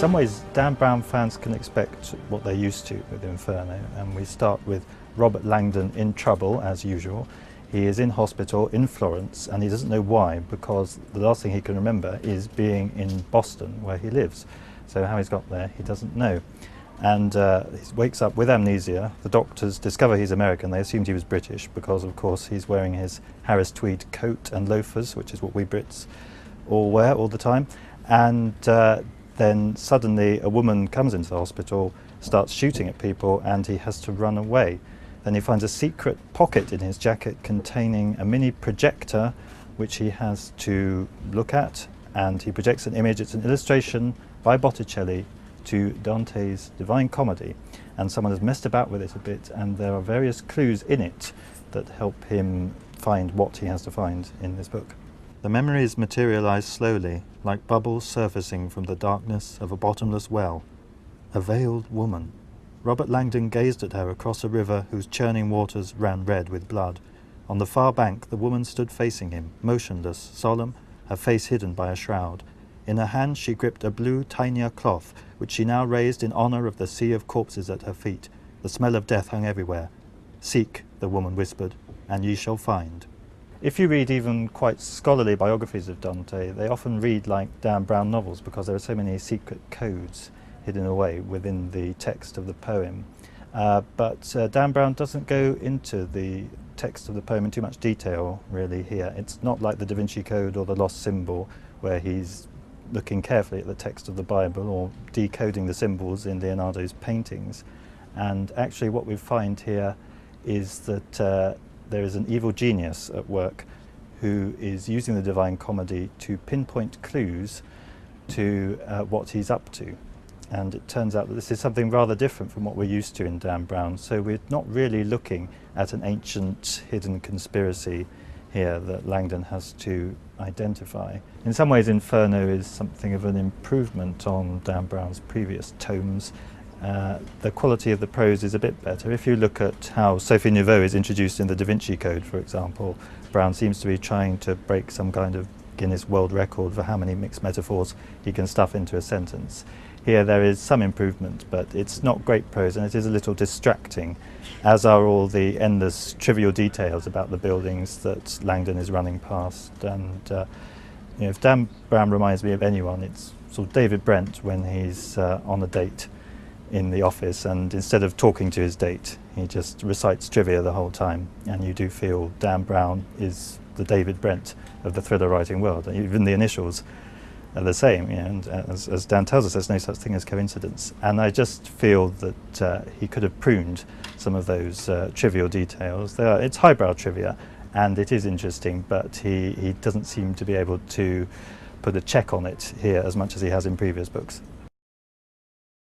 some ways, Dan Brown fans can expect what they're used to with Inferno, and we start with Robert Langdon in trouble, as usual. He is in hospital in Florence, and he doesn't know why, because the last thing he can remember is being in Boston, where he lives. So how he's got there, he doesn't know. And he wakes up with amnesia. The doctors discover he's American. They assumed he was British because, of course, he's wearing his Harris tweed coat and loafers, which is what we Brits all wear all the time. And then suddenly a woman comes into the hospital, starts shooting at people, and he has to run away. Then he finds a secret pocket in his jacket containing a mini projector, which he has to look at, and he projects an image. It's an illustration by Botticelli to Dante's Divine Comedy, and someone has messed about with it a bit, and there are various clues in it that help him find what he has to find in this book. The memories materialize slowly, like bubbles surfacing from the darkness of a bottomless well. A veiled woman. Robert Langdon gazed at her across a river whose churning waters ran red with blood. On the far bank, the woman stood facing him, motionless, solemn, her face hidden by a shroud. In her hand she gripped a blue tainia cloth, which she now raised in honour of the sea of corpses at her feet. The smell of death hung everywhere. "Seek," the woman whispered, "and ye shall find." If you read even quite scholarly biographies of Dante, they often read like Dan Brown novels because there are so many secret codes hidden away within the text of the poem. But Dan Brown doesn't go into the text of the poem in too much detail, really, here. It's not like the Da Vinci Code or the Lost Symbol, where he's looking carefully at the text of the Bible or decoding the symbols in Leonardo's paintings. And actually what we find here is that there is an evil genius at work who is using the Divine Comedy to pinpoint clues to what he's up to. And it turns out that this is something rather different from what we're used to in Dan Brown. So we're not really looking at an ancient hidden conspiracy here that Langdon has to identify. In some ways, Inferno is something of an improvement on Dan Brown's previous tomes. The quality of the prose is a bit better. If you look at how Sophie Nouveau is introduced in the Da Vinci Code, for example, Brown seems to be trying to break some kind of Guinness World Record for how many mixed metaphors he can stuff into a sentence. Here there is some improvement, but it's not great prose, and it is a little distracting, as are all the endless trivial details about the buildings that Langdon is running past. And if Dan Brown reminds me of anyone, it's sort of David Brent when he's on a date in the office, and instead of talking to his date, he just recites trivia the whole time. And you do feel Dan Brown is the David Brent of the thriller writing world. Even the initials are the same, and as Dan tells us, there's no such thing as coincidence. And I just feel that he could have pruned some of those trivial details. It's highbrow trivia, and it is interesting, but he doesn't seem to be able to put a check on it here as much as he has in previous books.